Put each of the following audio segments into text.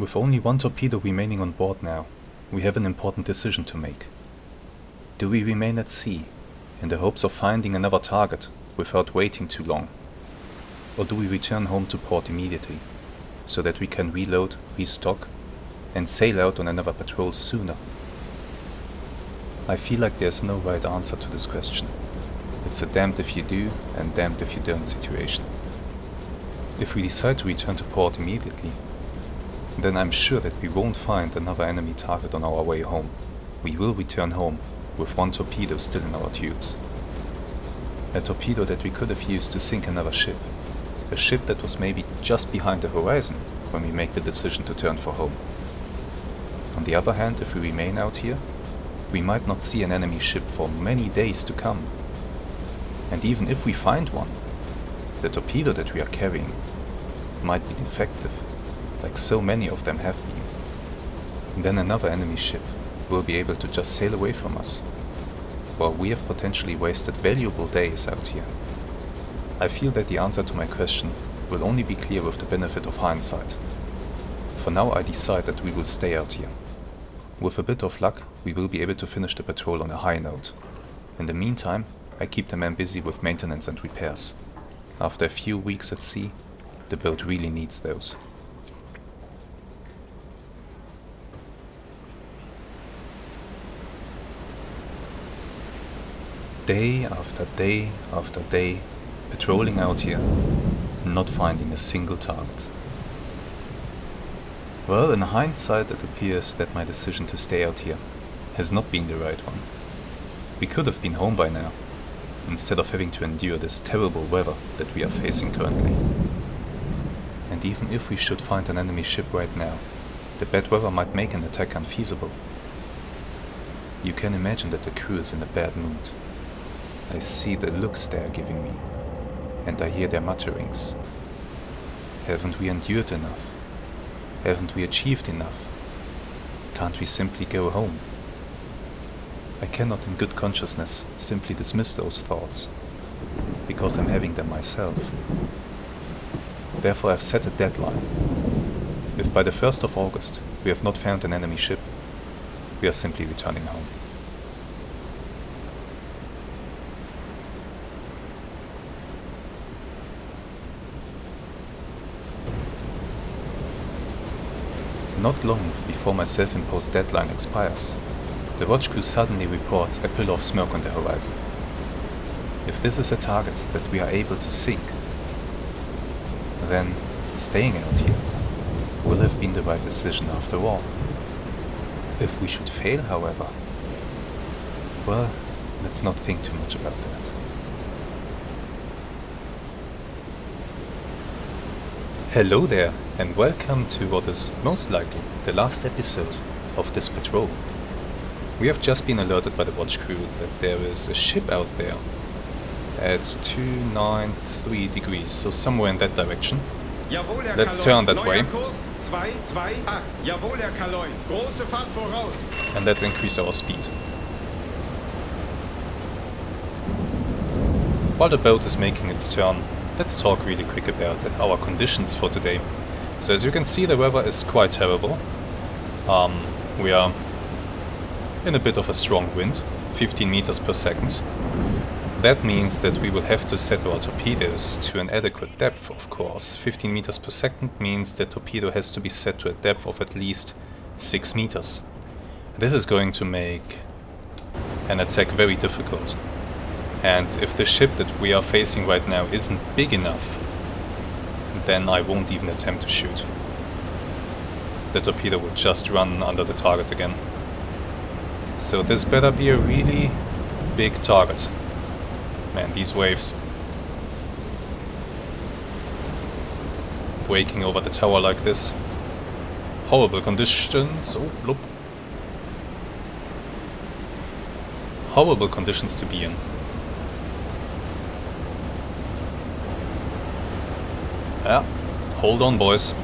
With only one torpedo remaining on board now, we have an important decision to make. Do we remain at sea, in the hopes of finding another target without waiting too long? Or do we return home to port immediately, so that we can reload, restock, and sail out on another patrol sooner? I feel like there's no right answer to this question. It's a damned if you do and damned if you don't situation. If we decide to return to port immediately, then I'm sure that we won't find another enemy target on our way home. We will return home with one torpedo still in our tubes. A torpedo that we could have used to sink another ship. A ship that was maybe just behind the horizon when we make the decision to turn for home. On the other hand, if we remain out here, we might not see an enemy ship for many days to come. And even if we find one, the torpedo that we are carrying might be defective, like so many of them have been. Then another enemy ship will be able to just sail away from us, while we have potentially wasted valuable days out here. I feel that the answer to my question will only be clear with the benefit of hindsight. For now I decide that we will stay out here. With a bit of luck, we will be able to finish the patrol on a high note. In the meantime, I keep the men busy with maintenance and repairs. After a few weeks at sea, the boat really needs those. Day after day after day, patrolling out here, not finding a single target. Well, in hindsight it appears that my decision to stay out here has not been the right one. We could have been home by now, instead of having to endure this terrible weather that we are facing currently. And even if we should find an enemy ship right now, the bad weather might make an attack unfeasible. You can imagine that the crew is in a bad mood. I see the looks they are giving me, and I hear their mutterings. Haven't we endured enough? Haven't we achieved enough? Can't we simply go home? I cannot in good consciousness simply dismiss those thoughts, because I'm having them myself. Therefore I've set a deadline. If by the 1st of August we have not found an enemy ship, we are simply returning home. Not long before my self-imposed deadline expires, the watch crew suddenly reports a pillar of smoke on the horizon. If this is a target that we are able to sink, then staying out here will have been the right decision after all. If we should fail, however, well, let's not think too much about that. Hello there, and welcome to what is most likely the last episode of this patrol. We have just been alerted by the watch crew that there is a ship out there at 293 degrees, so somewhere in that direction. Let's turn that way. And let's increase our speed. While the boat is making its turn, let's talk really quick about our conditions for today. So as you can see, the weather is quite terrible. We are in a bit of a strong wind, 15 meters per second. That means that we will have to set our torpedoes to an adequate depth, of course. 15 meters per second means the torpedo has to be set to a depth of at least 6 meters. This is going to make an attack very difficult. And if the ship that we are facing right now isn't big enough, then I won't even attempt to shoot. The torpedo will just run under the target again. So this better be a really big target. Man, these waves breaking over the tower like this. Horrible conditions. Oh, look. Horrible conditions to be in. Yeah, hold on boys.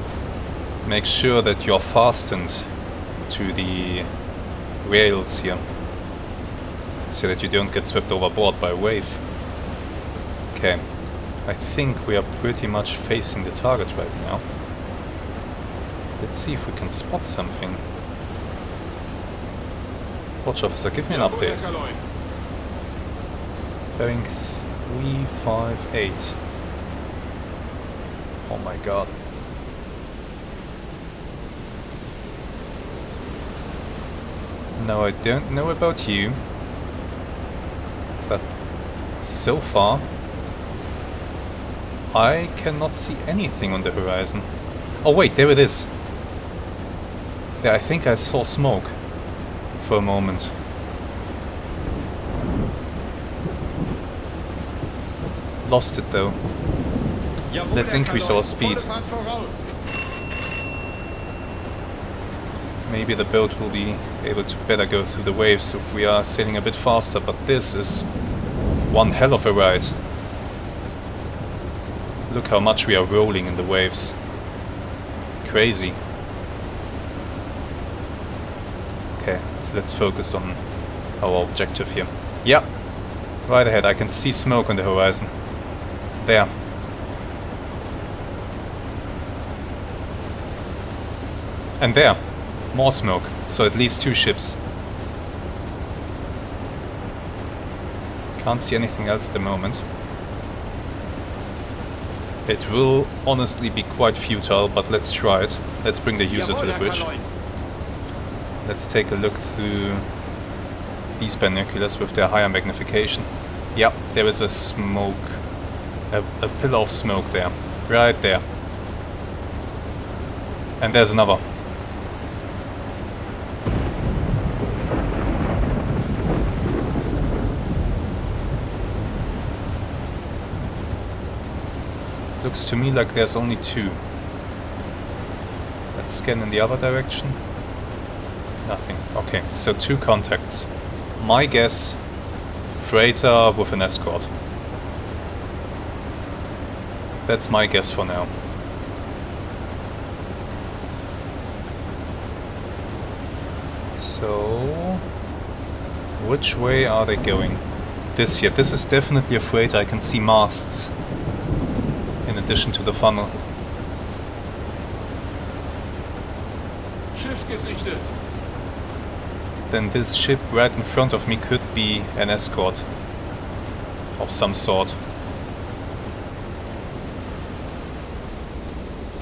Make sure that you're fastened to the rails here, so that you don't get swept overboard by a wave. Okay, I think we are pretty much facing the target right now. Let's see if we can spot something. Watch officer, give me an update. Bearing 358. Oh my god. Now I don't know about you, but so far I cannot see anything on the horizon. Oh wait, there it is. There, I think I saw smoke for a moment. Lost it though. Let's increase our speed. Maybe the boat will be able to better go through the waves if we are sailing a bit faster, but this is one hell of a ride. Look how much we are rolling in the waves. Crazy. Okay, let's focus on our objective here. Yeah, right ahead. I can see smoke on the horizon. There. And there. More smoke. So at least 2 ships. Can't see anything else at the moment. It will honestly be quite futile, but let's try it. Let's bring the user to the bridge. Let's take a look through these binoculars with their higher magnification. Yep, there is a smoke. A pillar of smoke there. Right there. And there's another. Looks to me like there's only 2. Let's scan in the other direction. Nothing. Okay, so 2 contacts. My guess, freighter with an escort. That's my guess for now. So, which way are they going? This here. This is definitely a freighter. I can see masts in addition to the funnel. Schiff gesichtet. Then this ship right in front of me could be an escort of some sort.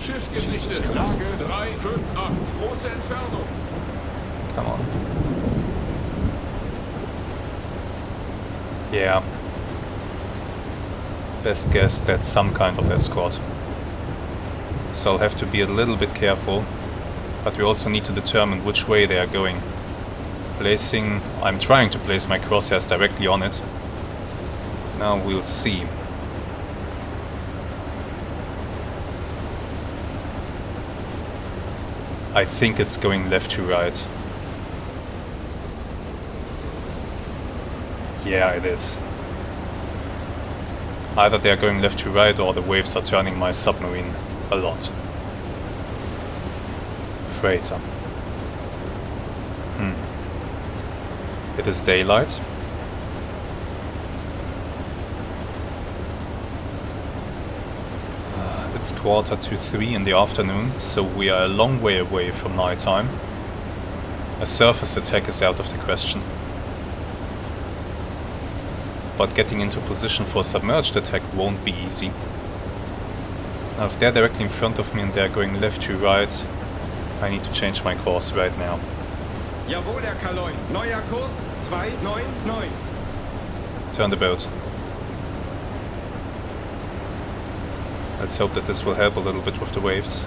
Schiff gesichtet. Lage 358. Große Entfernung. Come on. Yeah. Best guess that's some kind of escort. So I'll have to be a little bit careful. But we also need to determine which way they are going. I'm trying to place my crosshairs directly on it. Now we'll see. I think it's going left to right. Yeah, it is. Either they're going left to right or the waves are turning my submarine a lot. Freighter. It is daylight. It's 2:45 in the afternoon, so we are a long way away from nighttime. A surface attack is out of the question. But getting into position for a submerged attack won't be easy. Now if they're directly in front of me and they're going left to right, I need to change my course right now. Jawohl, Herr Kaloin. Neuer Kurs 299. Turn the boat. Let's hope that this will help a little bit with the waves.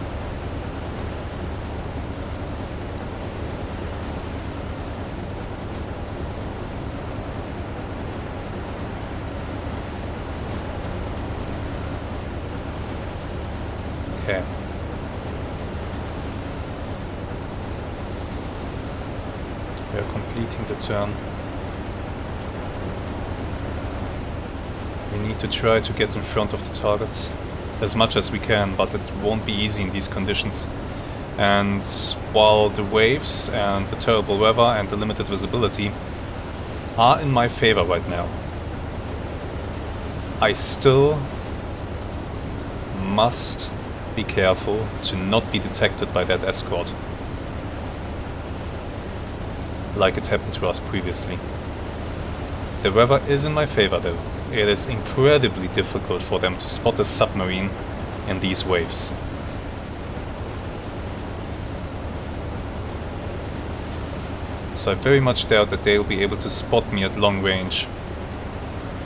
Okay. We are completing the turn. We need to try to get in front of the targets as much as we can, but it won't be easy in these conditions. And while the waves and the terrible weather and the limited visibility are in my favor right now, I still must be careful to not be detected by that escort, like it happened to us previously. The weather is in my favor though. It is incredibly difficult for them to spot a submarine in these waves. So I very much doubt that they'll be able to spot me at long range.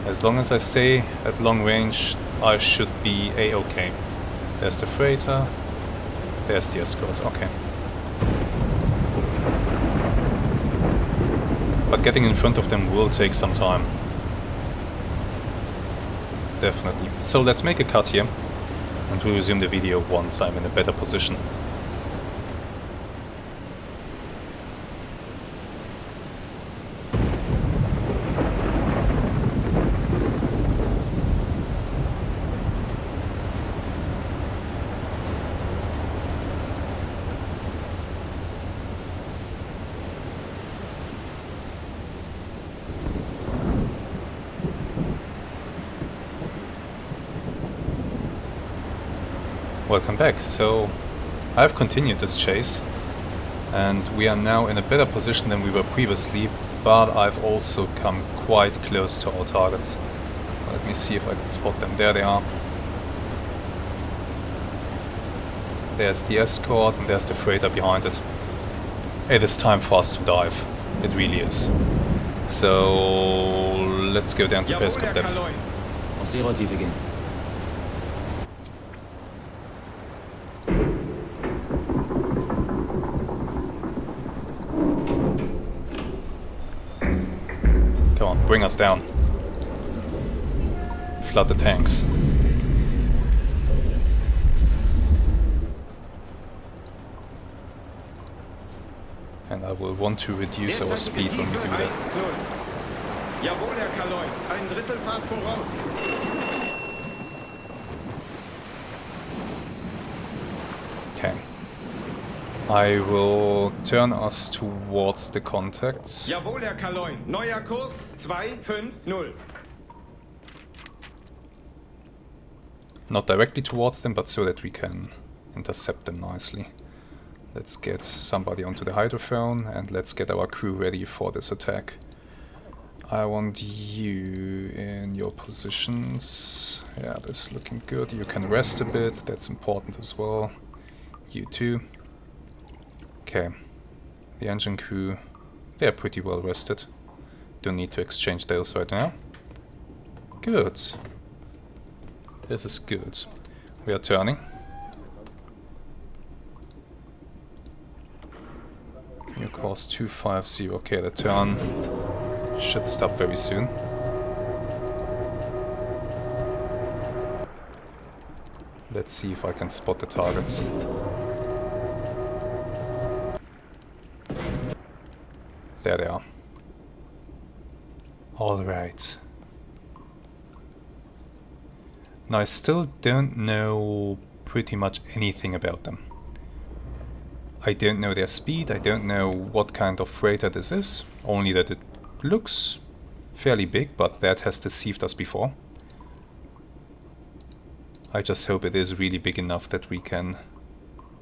As long as I stay at long range, I should be a-okay. There's the freighter, there's the escort, okay. But getting in front of them will take some time. Definitely. So let's make a cut here, and we'll resume the video once I'm in a better position. Welcome back. So I've continued this chase and we are now in a better position than we were previously, but I've also come quite close to our targets. Let me see if I can spot them. There they are. There's the escort and there's the freighter behind it. It is time for us to dive. It really is. So let's go down to periscope depth. Auf Seerotiefe gehen. Come on, bring us down. Flood the tanks. And I will want to reduce our speed when we do that. Jawohl, Herr Kaloi. Ein Drittel Fahrt voraus. Okay. I will turn us towards the contacts. Jawohl, Herr Kaloi. Neuer Kurs 250. Not directly towards them, but so that we can intercept them nicely. Let's get somebody onto the hydrophone and let's get our crew ready for this attack. I want you in your positions. Yeah, this is looking good. You can rest a bit, that's important as well. You too. Okay, the engine crew, they're pretty well rested. Don't need to exchange those right now. Good. This is good. We are turning. New course 250. Okay, the turn should stop very soon. Let's see if I can spot the targets. There they are. Alright. Now I still don't know pretty much anything about them. I don't know their speed, I don't know what kind of freighter this is, only that it looks fairly big, but that has deceived us before. I just hope it is really big enough that we can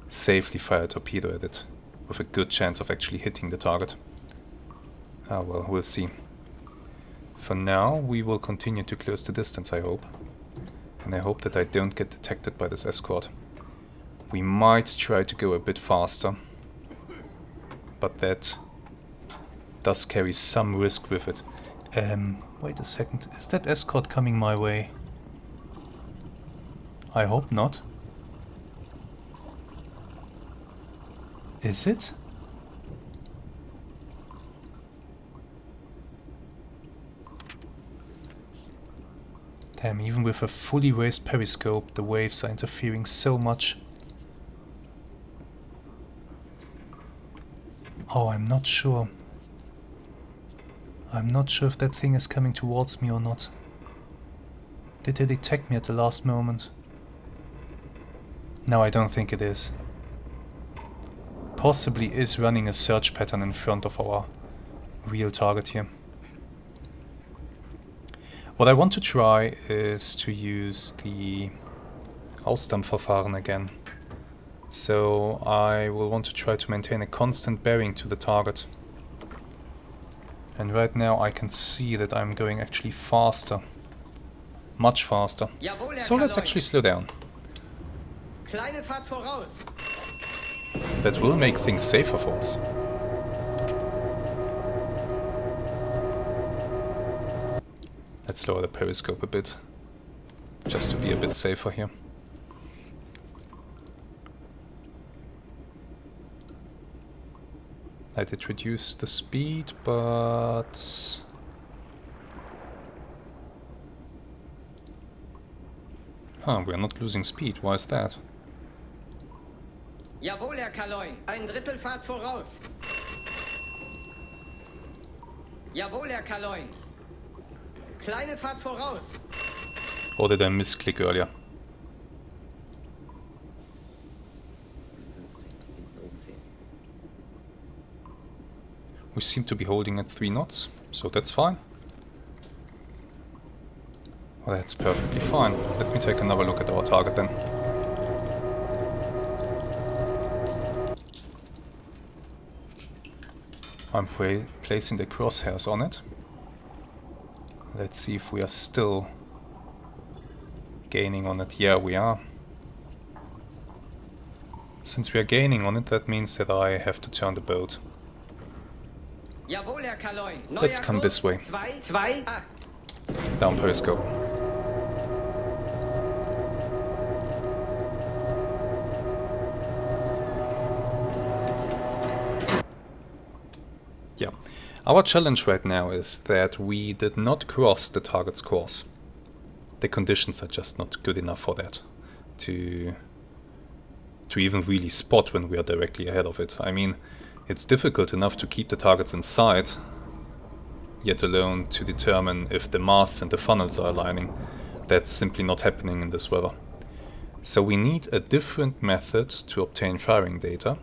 safely fire a torpedo at it, with a good chance of actually hitting the target. Ah well, we'll see. For now, we will continue to close the distance, I hope. And I hope that I don't get detected by this escort. We might try to go a bit faster, but that does carry some risk with it. Wait a second, is that escort coming my way? I hope not. Is it? Damn, even with a fully raised periscope, the waves are interfering so much. Oh, I'm not sure. I'm not sure if that thing is coming towards me or not. Did they detect me at the last moment? No, I don't think it is. Possibly is running a search pattern in front of our real target here. What I want to try is to use the Ausdampfverfahren again. So I will want to try to maintain a constant bearing to the target. And right now I can see that I'm going actually faster. Much faster. Jawohl, Herr So let's Kaloy. actually slow down. Kleine Fahrt voraus. That will make things safer for us. Let's lower the periscope a bit, just to be a bit safer here. I did reduce the speed, but... Huh, we're not losing speed. Why is that? Jawohl, Herr Kaloy. Ein Drittel Fahrt voraus. Jawohl, Herr Kaloy. Kleine Fahrt voraus. Or did I misclick earlier? We seem to be holding at 3 knots, so that's fine. Well, that's perfectly fine. Let me take another look at our target then. I'm placing the crosshairs on it. Let's see if we are still gaining on it. Yeah, we are. Since we are gaining on it, that means that I have to turn the boat. Jawohl, Herr Kaloy. Let's come this way. 228. Down periscope. Yeah. Our challenge right now is that we did not cross the target's course. The conditions are just not good enough for that to even really spot when we are directly ahead of it. I mean, it's difficult enough to keep the targets in sight, yet alone to determine if the masts and the funnels are aligning. That's simply not happening in this weather. So we need a different method to obtain firing data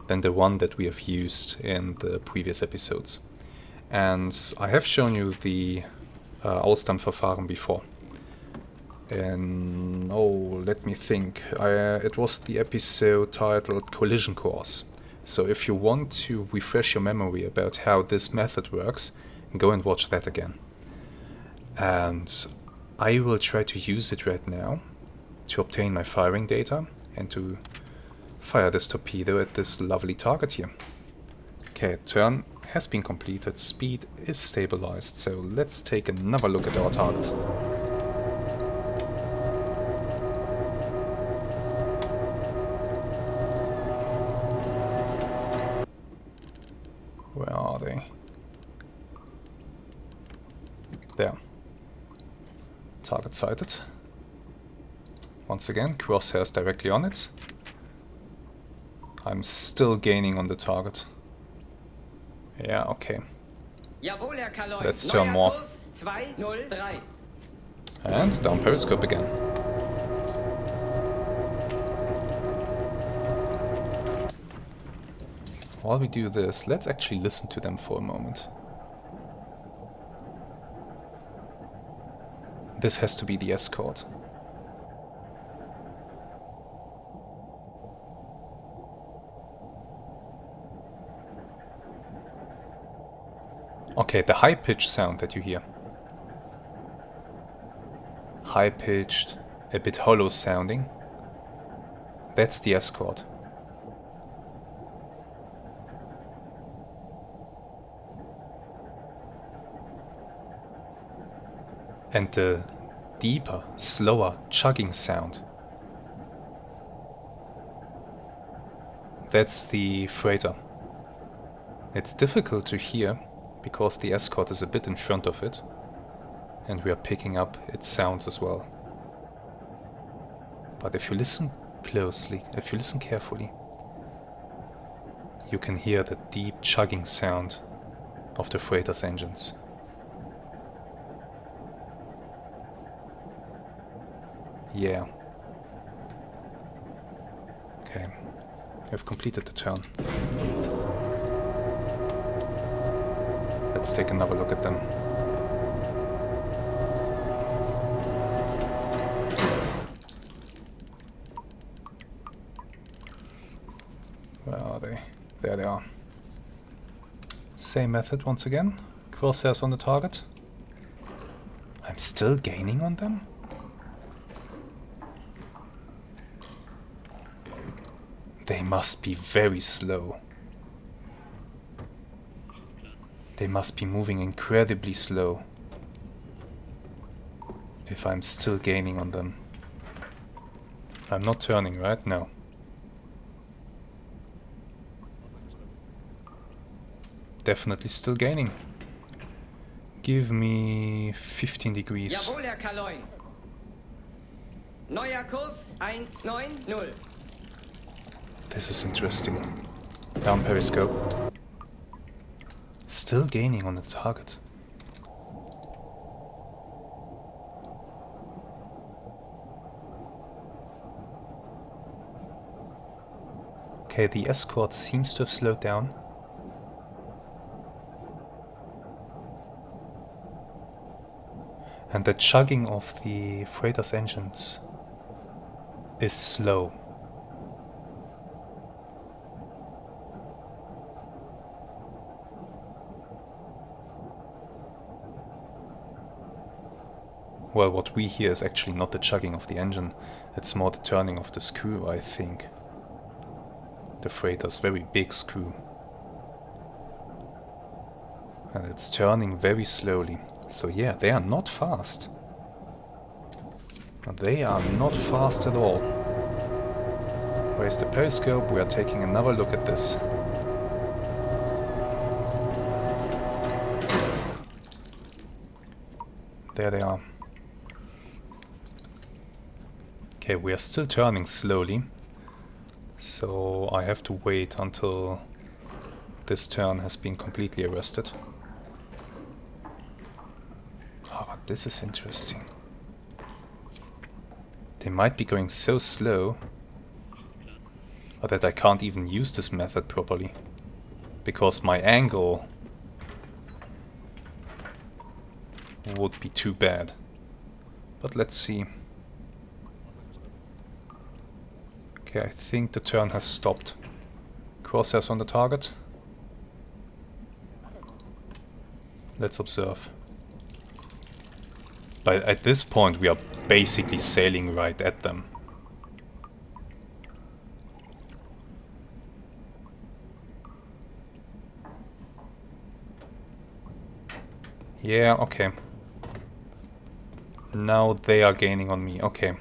than the one that we have used in the previous episodes. And I have shown you the Ausdampfverfahren before. And oh, let me think. It was the episode titled Collision Course. So if you want to refresh your memory about how this method works, go and watch that again. And I will try to use it right now to obtain my firing data and to fire this torpedo at this lovely target here. Okay, turn has been completed, speed is stabilized, so let's take another look at our target. Where are they? There. Target sighted. Once again, crosshairs directly on it. I'm still gaining on the target. Yeah, okay. Jawohl, Herr Kaloy. Let's turn more. Kurs 203. And down periscope again. While we do this, let's actually listen to them for a moment. This has to be the escort. Okay, the high-pitched sound that you hear. High-pitched, a bit hollow sounding. That's the escort. And the deeper, slower chugging sound. That's the freighter. It's difficult to hear because the escort is a bit in front of it and we are picking up its sounds as well. But if you listen closely, if you listen carefully, you can hear the deep chugging sound of the freighter's engines. Yeah. Okay, we've completed the turn. Let's take another look at them. Where are they? There they are. Same method once again. Crosshairs on the target. I'm still gaining on them? They must be very slow. They must be moving incredibly slow. If I'm still gaining on them. I'm not turning, right? No. Definitely still gaining. Give me 15 degrees. Jawohl, Herr Kaloin. Neuer Kurs 190. This is interesting. Down periscope. Still gaining on the target. Okay, the escort seems to have slowed down. And the chugging of the freighter's engines is slow. Well, what we hear is actually not the chugging of the engine, it's more the turning of the screw, I think. The freighter's very big screw. And it's turning very slowly. So yeah, they are not fast. They are not fast at all. Where's the periscope? We are taking another look at this. There they are. Okay, we are still turning slowly. So I have to wait until this turn has been completely arrested. Oh, but this is interesting. They might be going so slow that I can't even use this method properly. Because my angle would be too bad. But let's see. Okay, I think the turn has stopped. Crosshairs on the target. Let's observe. But at this point we are basically sailing right at them. Yeah, okay. Now they are gaining on me, okay.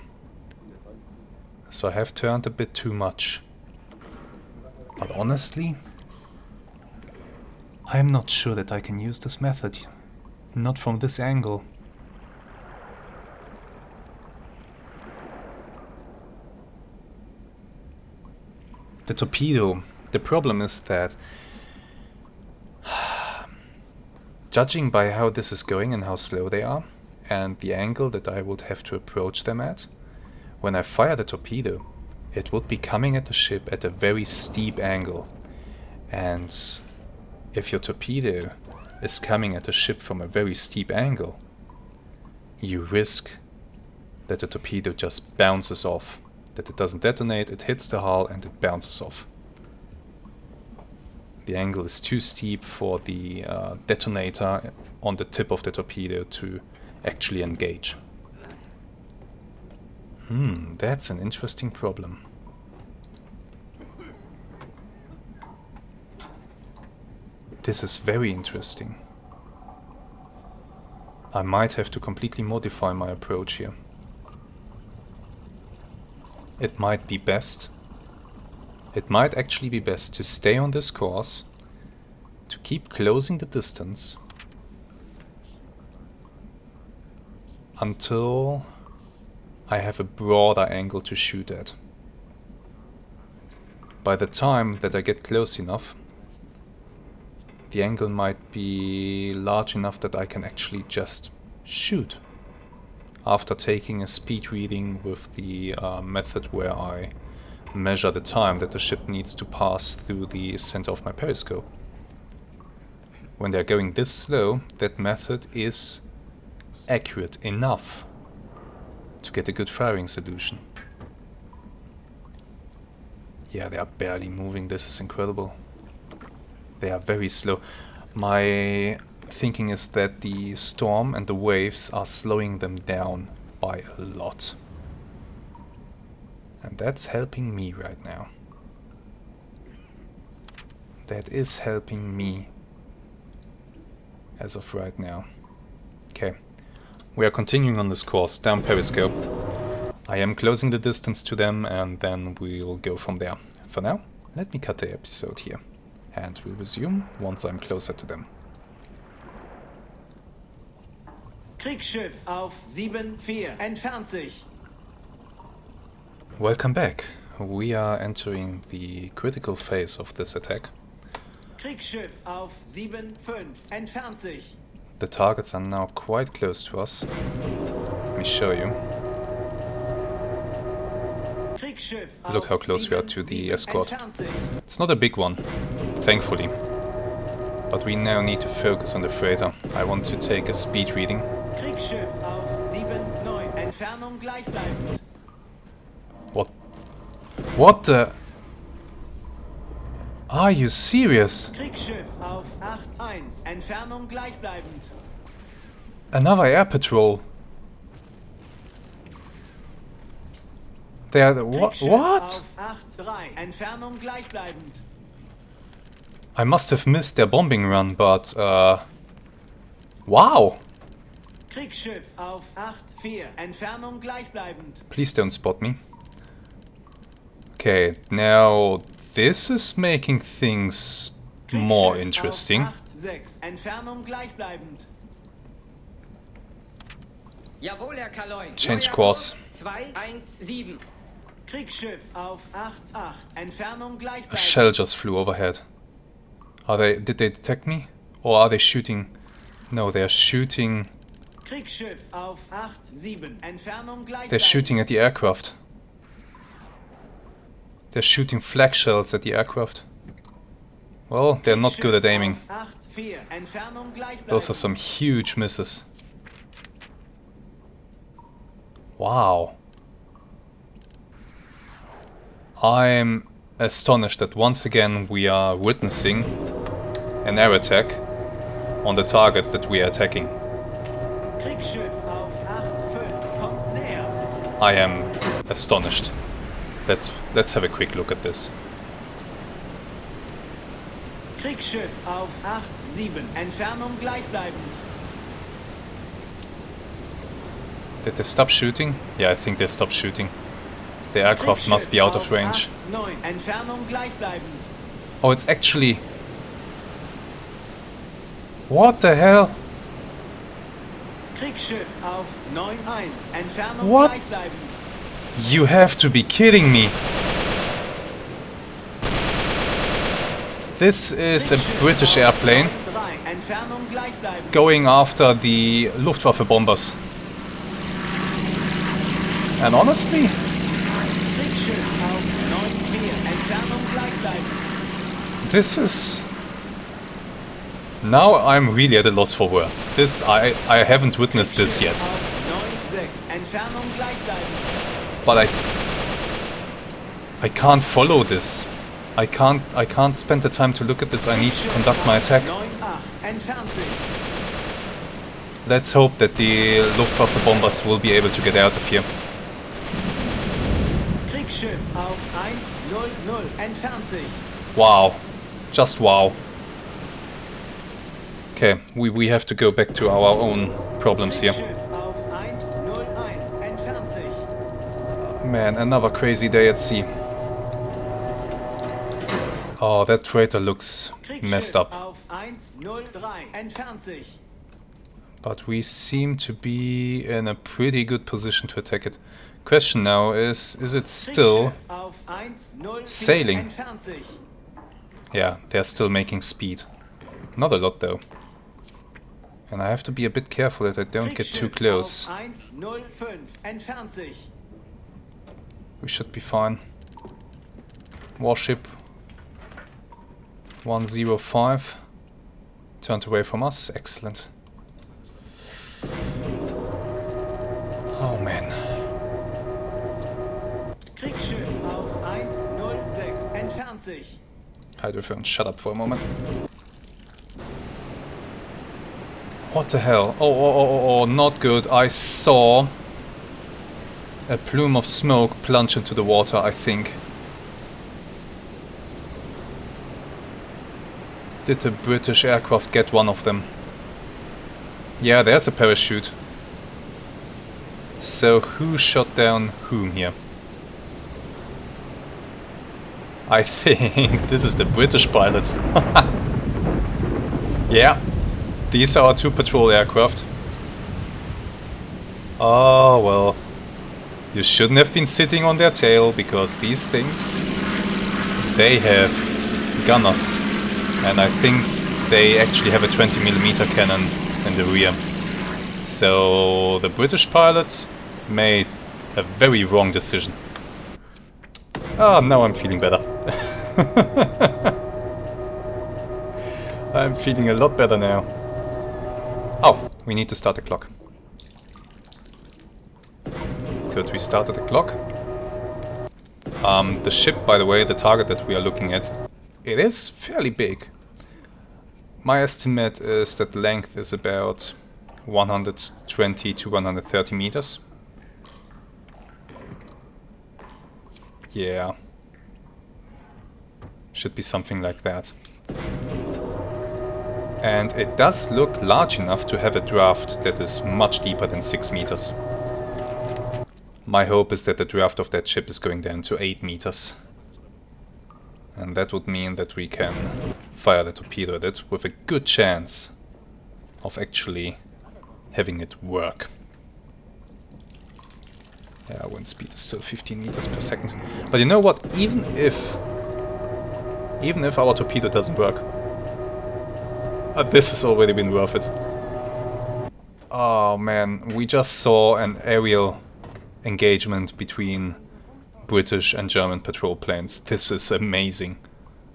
So I have turned a bit too much. But honestly, I'm not sure that I can use this method. Not from this angle. The torpedo. The problem is that, judging by how this is going and how slow they are, and the angle that I would have to approach them at, when I fire the torpedo, it would be coming at the ship at a very steep angle. And if your torpedo is coming at the ship from a very steep angle, you risk that the torpedo just bounces off. That it doesn't detonate, it hits the hull and it bounces off. The angle is too steep for the detonator on the tip of the torpedo to actually engage. That's an interesting problem. This is very interesting. I might have to completely modify my approach here. It might be best. It might actually be best to stay on this course, to keep closing the distance until I have a broader angle to shoot at. By the time that I get close enough, the angle might be large enough that I can actually just shoot. After taking a speed reading with the method where I measure the time that the ship needs to pass through the center of my periscope. When they're going this slow, that method is accurate enough to get a good firing solution. Yeah, they are barely moving. This is incredible. They are very slow. My thinking is that the storm and the waves are slowing them down by a lot. And that's helping me right now. That is helping me as of right now. Okay, we are continuing on this course down Periscope. I am closing the distance to them and then we'll go from there. For now, let me cut the episode here. And we'll resume once I'm closer to them. Kriegsschiff auf 7-4. Entfernt sich. Welcome back. We are entering the critical phase of this attack. Kriegsschiff auf 7-5. Entfernt sich. The targets are now quite close to us. Let me show you. Kriegsschiff Look how close we are to the escort. It's not a big one, thankfully. But we now need to focus on the freighter. I want to take a speed reading. Kriegsschiff auf 7-9. Entfernung gleichbleibend. What? What the? Are you serious? Kriegsschiff auf 8-1. Entfernung gleichbleibend. Another air patrol. They are what? What? Auf 8-3. Entfernung gleichbleibend. I must have missed their bombing run, but wow! Kriegsschiff auf 8-4. Entfernung gleichbleibend. Please don't spot me. Okay, now this is making things more interesting. Auf 8-6. Entfernung gleichbleibend. Jawohl, Herr Kaloin. Change course. 217. Kriegsschiff auf 8-8. Entfernung A gleichbleibend. shell just flew overhead. Did they detect me? Or are they shooting? No, they are shooting. Kriegsschiff auf 8-7. Entfernung gleichbleibend. They're shooting at the aircraft. They're shooting flak shells at the aircraft. Well, they're not good at aiming. Auf 8-4. Entfernung gleichbleibend. Those are some huge misses. Wow. I'm astonished that once again we are witnessing an air attack on the target that we are attacking. Kriegsschiff auf 8-5. Kommt näher. I am astonished. Let's have a quick look at this. Kriegsschiff auf 8-7. Entfernung gleichbleibend. Did they stop shooting? Yeah, I think they stopped shooting. The aircraft must be out of range. 8-9. Entfernung gleichbleibend. Oh, it's actually... What the hell? Kriegsschiff auf 9-1. Entfernung What? gleichbleibend. You have to be kidding me! This is a British airplane 9-3. Entfernung gleichbleibend. going after the Luftwaffe bombers. And honestly, Kriegsschiff auf 9-4. Entfernung gleichbleibend. this is... Now I'm really at a loss for words. This, I haven't witnessed this yet. Auf 9-6. Entfernung gleichbleibend. But I can't follow this. I can't spend the time to look at this. I need to conduct my attack. 9-8. Entfernt sich. Let's hope that the Luftwaffe bombers will be able to get out of here. Kriegsschiff auf 1-0-0. Entfernt sich. Wow. Just wow. Okay, we have to go back to our own problems here. Kriegsschiff auf 1-0-1. Entfernt sich. Man, another crazy day at sea. Oh, that freighter looks messed Kriegsschiff up. auf 1-0-3. Entfernt sich. But we seem to be in a pretty good position to attack it. Question now is it still... Kriegsschiff auf 1-0-4. sailing? Entfernt sich. Yeah, they're still making speed. Not a lot though. And I have to be a bit careful that I don't get too Kriegsschiff close. auf 1-0-5. Entfernt sich. We should be fine. Warship 105 turned away from us. Excellent. Oh man. Kriegsschiff auf 1-0-6. 180. Hydrophone, shut up for a moment. What the hell? Oh, not good. I saw a plume of smoke plunge into the water, I think. Did the British aircraft get one of them? Yeah, there's a parachute. So who shot down whom here? I think this is the British pilot. Yeah, these are our two patrol aircraft. Oh well, you shouldn't have been sitting on their tail, because these things, they have gunners, and I think they actually have a 20mm cannon in the rear. So the British pilots made a very wrong decision. Ah, now I'm feeling better. I'm feeling a lot better now. Oh, we need to start the clock. Good, we started the clock. The ship, by the way, the target that we are looking at, it is fairly big. My estimate is that the length is about 120 to 130 meters. Yeah. Should be something like that. And it does look large enough to have a draft that is much deeper than 6 meters. My hope is that the draft of that ship is going down to 8 meters. And that would mean that we can fire the torpedo at it with a good chance of actually having it work. Yeah, wind speed is still 15 meters per second. But you know what? Even if our torpedo doesn't work, this has already been worth it. Oh man, we just saw an aerial engagement between British and German patrol planes. This is amazing,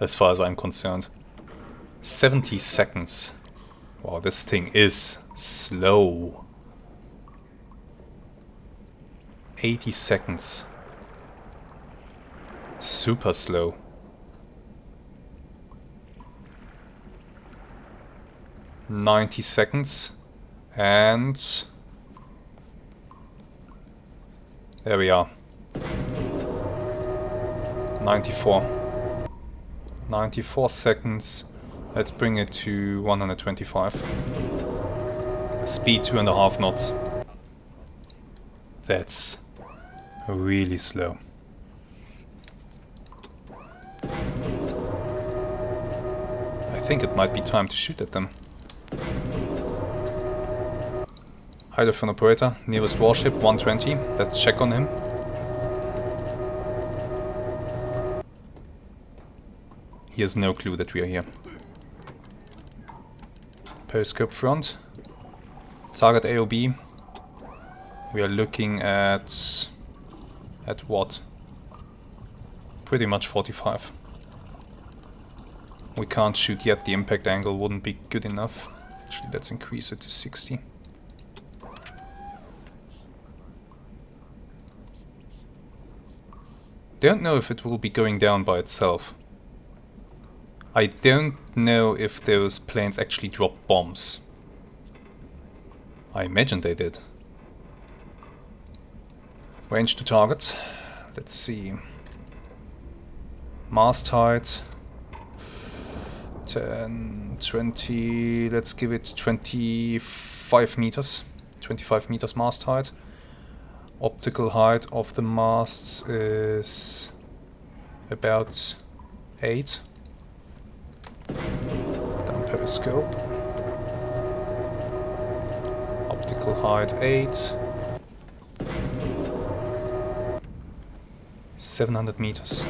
as far as I'm concerned. 70 seconds. Wow, this thing is slow. 80 seconds. Super slow. 90 seconds. And there we are. 94. 94 seconds. Let's bring it to 125. Speed 2.5 knots. That's really slow. I think it might be time to shoot at them. Hydrophone operator, nearest warship 120. Let's check on him. He has no clue that we are here. Periscope front. Target AOB. We are looking at what? Pretty much 45. We can't shoot yet, the impact angle wouldn't be good enough. Actually, let's increase it to 60. Don't know if it will be going down by itself. I don't know if those planes actually drop bombs. I imagine they did. Range to target. Let's see. Mast height. 10, 20, let's give it 25 meters. 25 meters mast height. Optical height of the masts is about 8. Down periscope. Optical height 8. 700 meters.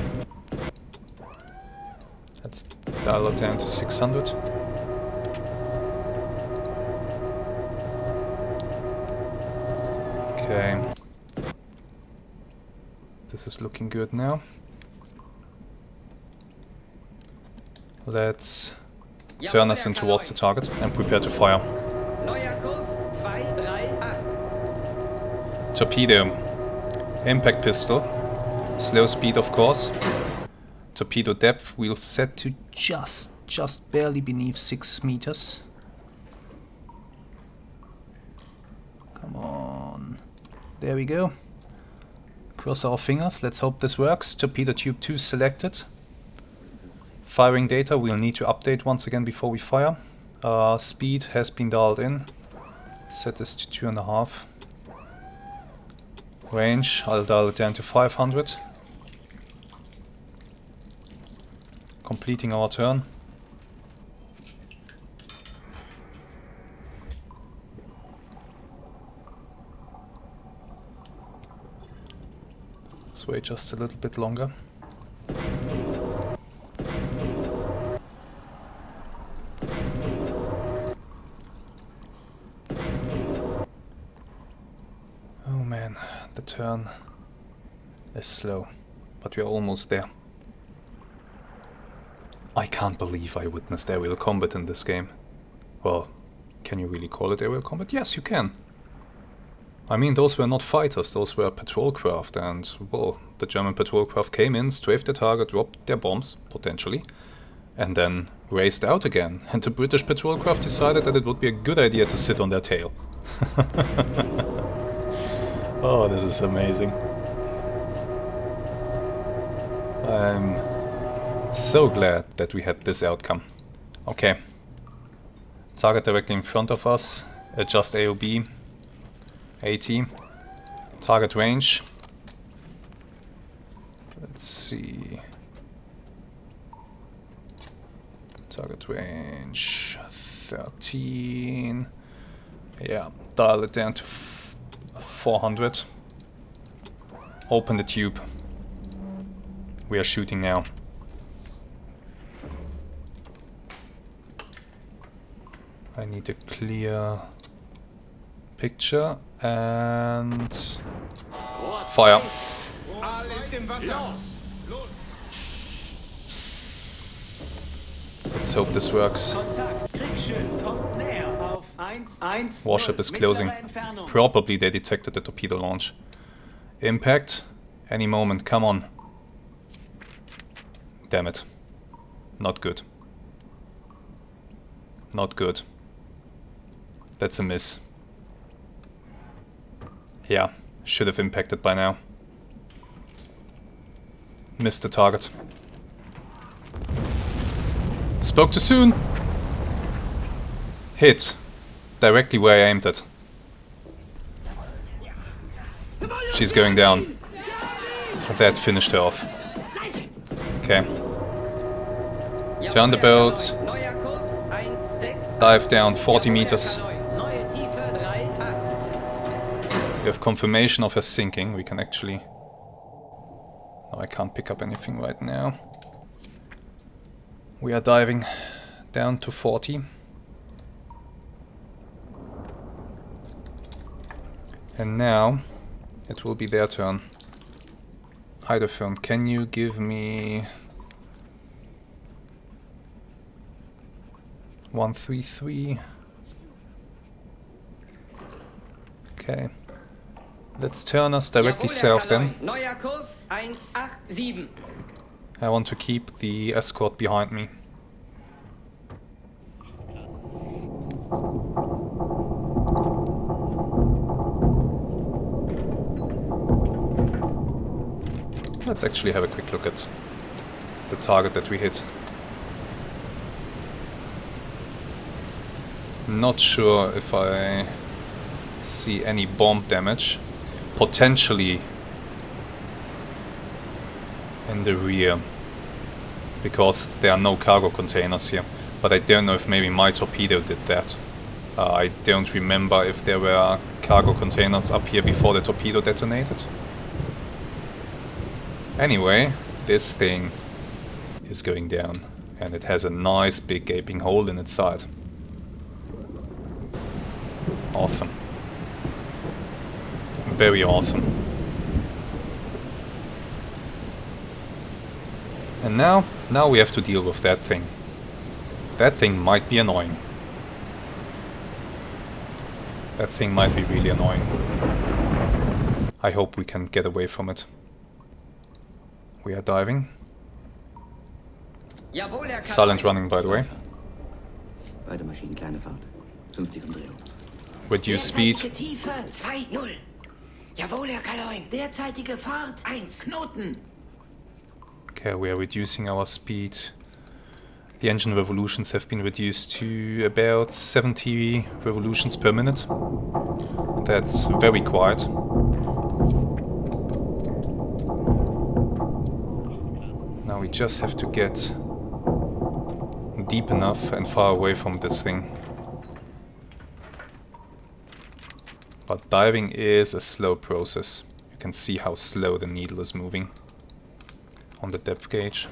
Let's dial it down to 600. Okay. This is looking good now. Let's turn us in towards the target and prepare to fire. Torpedo. Impact pistol. Slow speed, of course. Torpedo depth we'll set to just barely beneath 6 meters. Come on. There we go. Cross our fingers, let's hope this works. Torpedo tube 2 selected. Firing data we'll need to update once again before we fire. Speed has been dialed in. Set this to 2.5. Range, I'll dial it down to 500. Completing our turn. Let's wait just a little bit longer. Oh man, the turn is slow, but we're almost there. I can't believe I witnessed aerial combat in this game. Well, can you really call it aerial combat? Yes, you can. I mean, those were not fighters, those were patrol craft, and, well, the German patrol craft came in, strafed their target, dropped their bombs, potentially, and then raced out again, and the British patrol craft decided that it would be a good idea to sit on their tail. Oh, this is amazing. I'm so glad that we had this outcome. Okay. Target directly in front of us. Adjust AOB. 80. Target range. Let's see. Target range 13. Yeah, dial it down to 400. Open the tube. We are shooting now. I need a clear picture and fire. Alles im Wasser. Let's hope this works. Kontakt. Kriegsschiff kommt näher auf 1. Warship is closing. Probably they detected the torpedo launch. Impact. Any moment, come on. Damn it. Not good. Not good. That's a miss. Yeah, should have impacted by now. Missed the target. Spoke too soon! Hit. Directly where I aimed it. She's going down. That finished her off. Okay. Turn the boat. Dive down 40 meters. We have confirmation of her sinking. We can actually... No, I can't pick up anything right now. We are diving down to 40. And now it will be their turn. Hydrofilm, can you give me 133? Okay. Let's turn us directly south then. Neuer Kurs 187. I want to keep the escort behind me. Let's actually have a quick look at the target that we hit. Not sure if I see any bomb damage. Potentially in the rear, because there are no cargo containers here. But I don't know if maybe my torpedo did that. I don't remember if there were cargo containers up here before the torpedo detonated. Anyway, this thing is going down, and it has a nice big gaping hole in its side. Awesome. Very awesome. And now we have to deal with that thing. That thing might be annoying. That thing might be really annoying. I hope we can get away from it. We are diving. Jawohl, Herr Silent Kaloi. running, by the way. Beide Maschinen, kleine Fahrt. 50 Umdrehungen. Reduce speed. Derzeitige Tiefe 2-0. Jawohl, Herr Kaloi. derzeitige Fahrt 1. Knoten. Okay, we are reducing our speed. The engine revolutions have been reduced to about 70 revolutions per minute. That's very quiet. Now we just have to get deep enough and far away from this thing. But diving is a slow process. You can see how slow the needle is moving on the depth gauge.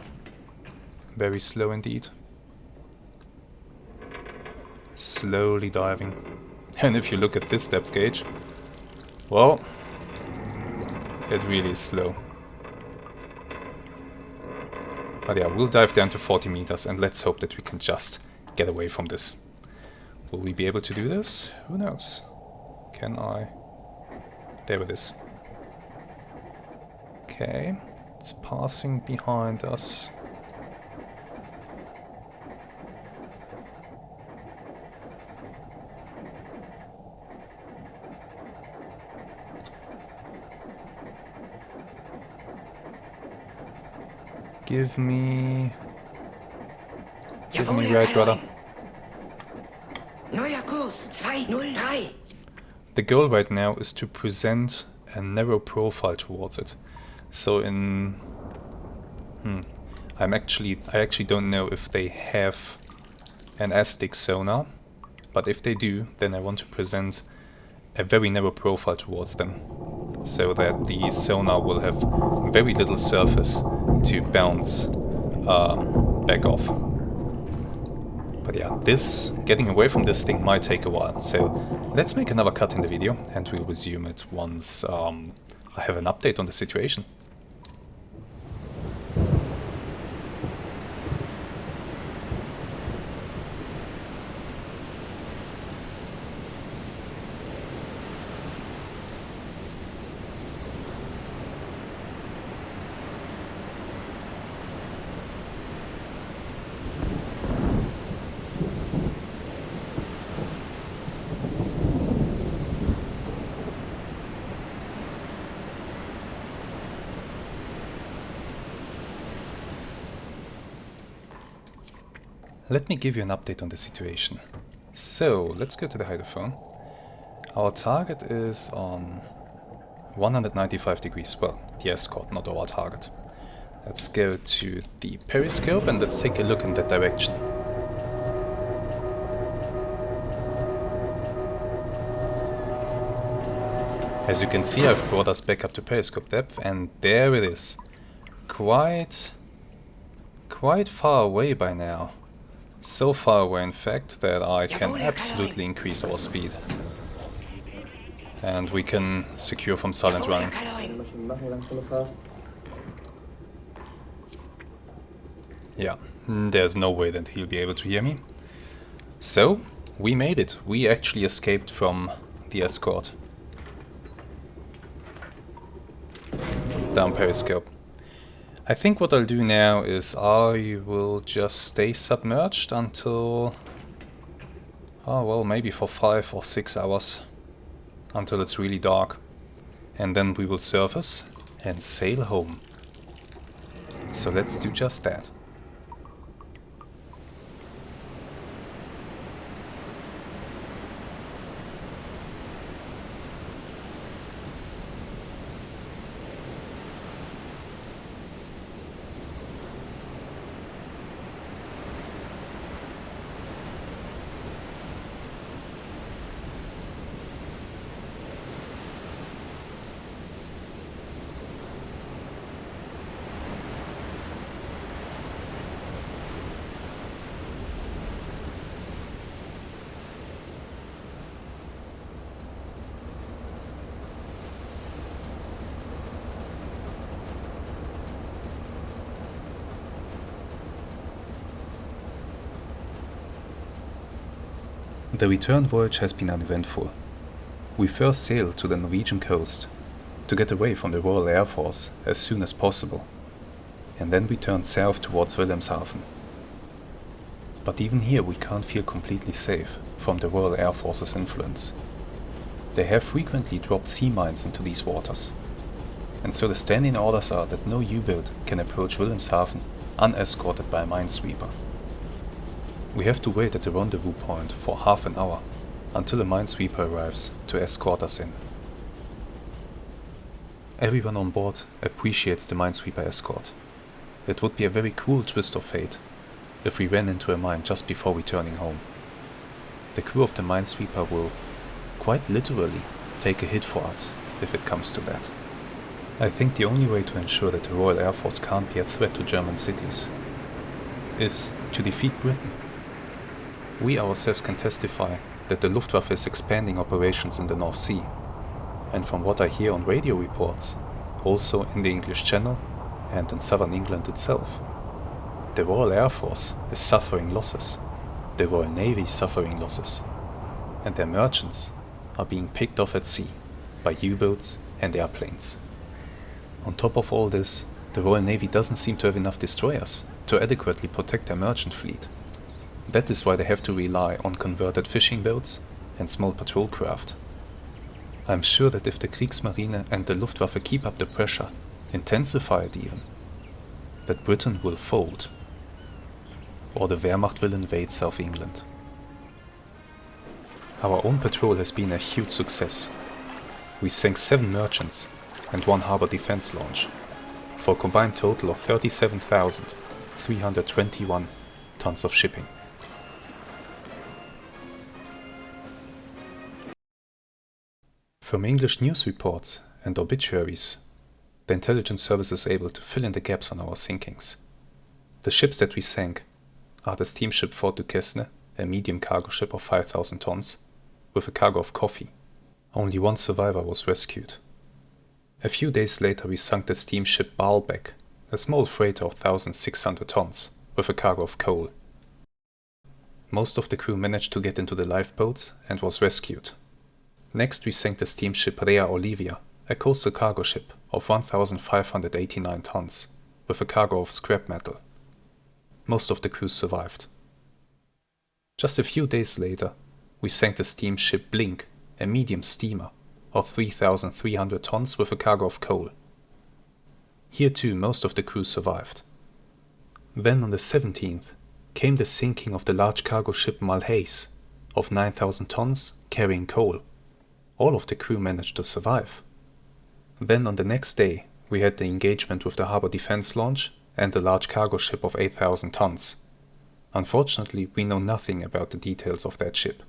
Very slow indeed. Slowly diving. And if you look at this depth gauge, well, it really is slow. But yeah, we'll dive down to 40 meters and let's hope that we can just get away from this. Will we be able to do this? Who knows? Can I? There it is. Okay, it's passing behind us. Give me right rudder. Neuer Kurs 203. The goal right now is to present a narrow profile towards it. So in I actually don't know if they have an S-stick sonar, but if they do, then I want to present a very narrow profile towards them, so that the sonar will have very little surface to bounce back off. But yeah, getting away from this thing might take a while, so let's make another cut in the video and we'll resume it once I have an update on the situation. Let me give you an update on the situation. So, let's go to the hydrophone. Our target is on 195 degrees. Well, the escort, not our target. Let's go to the periscope and let's take a look in that direction. As you can see, I've brought us back up to periscope depth and there it is. Quite far away by now. So far away, in fact, that I can absolutely increase our speed. And we can secure from silent running. Yeah, there's no way that he'll be able to hear me. So, we made it. We actually escaped from the escort. Down periscope. I think what I'll do now is I will just stay submerged until, oh well, maybe for 5 or 6 hours, until it's really dark, and then we will surface and sail home. So let's do just that. The return voyage has been uneventful. We first sailed to the Norwegian coast to get away from the Royal Air Force as soon as possible, and then we turned south towards Wilhelmshaven But even here we can't feel completely safe from the Royal Air Force's influence. They have frequently dropped sea mines into these waters, and so the standing orders are that no U-boat can approach Wilhelmshaven unescorted by a minesweeper. We have to wait at the rendezvous point for half an hour until a minesweeper arrives to escort us in. Everyone on board appreciates the minesweeper escort. It would be a very cruel twist of fate if we ran into a mine just before returning home. The crew of the minesweeper will, quite literally, take a hit for us if it comes to that. I think the only way to ensure that the Royal Air Force can't be a threat to German cities is to defeat Britain. We ourselves can testify that the Luftwaffe is expanding operations in the North Sea, and from what I hear on radio reports, also in the English Channel and in southern England itself. The Royal Air Force is suffering losses, the Royal Navy is suffering losses, and their merchants are being picked off at sea by U-boats and airplanes. On top of all this, the Royal Navy doesn't seem to have enough destroyers to adequately protect their merchant fleet. That is why they have to rely on converted fishing boats and small patrol craft. I'm sure that if the Kriegsmarine and the Luftwaffe keep up the pressure, intensify it even, that Britain will fold, or the Wehrmacht will invade South England. Our own patrol has been a huge success. We sank 7 merchants and 1 harbour defence launch, for a combined total of 37,321 tons of shipping. From English news reports and obituaries, the intelligence service is able to fill in the gaps on our sinkings. The ships that we sank are the steamship Fort Duquesne, a medium cargo ship of 5,000 tons, with a cargo of coffee. Only 1 survivor was rescued. A few days later we sunk the steamship Baalbek, a small freighter of 1,600 tons, with a cargo of coal. Most of the crew managed to get into the lifeboats and was rescued. Next we sank the steamship Rea Olivia, a coastal cargo ship of 1,589 tons, with a cargo of scrap metal. Most of the crew survived. Just a few days later, we sank the steamship Blink, a medium steamer, of 3,300 tons with a cargo of coal. Here too most of the crew survived. Then on the 17th came the sinking of the large cargo ship Malhais, of 9,000 tons, carrying coal. All of the crew managed to survive. Then on the next day we had the engagement with the harbour defence launch and the large cargo ship of 8,000 tons. Unfortunately, we know nothing about the details of that ship.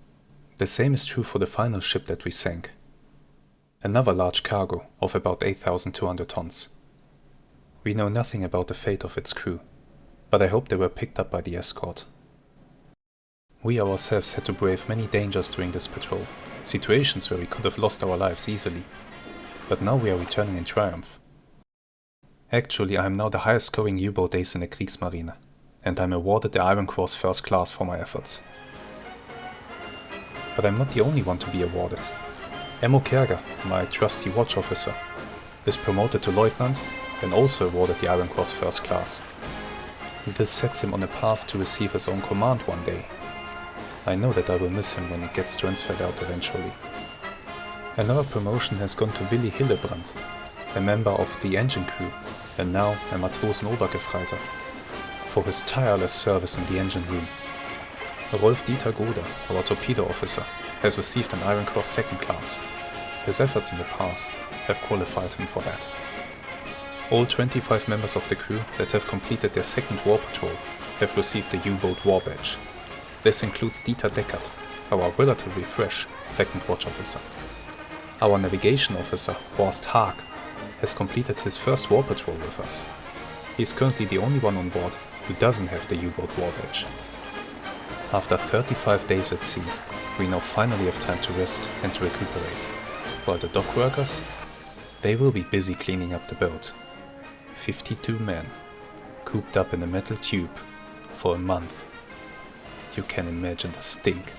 The same is true for the final ship that we sank. Another large cargo of about 8,200 tons. We know nothing about the fate of its crew, but I hope they were picked up by the escort. We ourselves had to brave many dangers during this patrol, situations where we could have lost our lives easily, but now we are returning in triumph. Actually, I am now the highest scoring U-boat ace in the Kriegsmarine, and I am awarded the Iron Cross First Class for my efforts. But I'm not the only one to be awarded. Emmo Kerger, my trusty watch officer, is promoted to Lieutenant and also awarded the Iron Cross First Class. This sets him on a path to receive his own command one day. I know that I will miss him when he gets transferred out eventually. Another promotion has gone to Willi Hillebrand, a member of the engine crew and now a Matrosenobergefreiter, for his tireless service in the engine room. Rolf Dieter Goder, our torpedo officer, has received an Iron Cross Second Class. His efforts in the past have qualified him for that. All 25 members of the crew that have completed their second war patrol have received the U-boat War Badge. This includes Dieter Deckert, our relatively fresh second watch officer. Our navigation officer, Horst Haag, has completed his first war patrol with us. He is currently the only one on board who doesn't have the U-boat War Badge. After 35 days at sea, we now finally have time to rest and to recuperate, while the dock workers, they will be busy cleaning up the boat. 52 men, cooped up in a metal tube for a month. You can imagine the stink.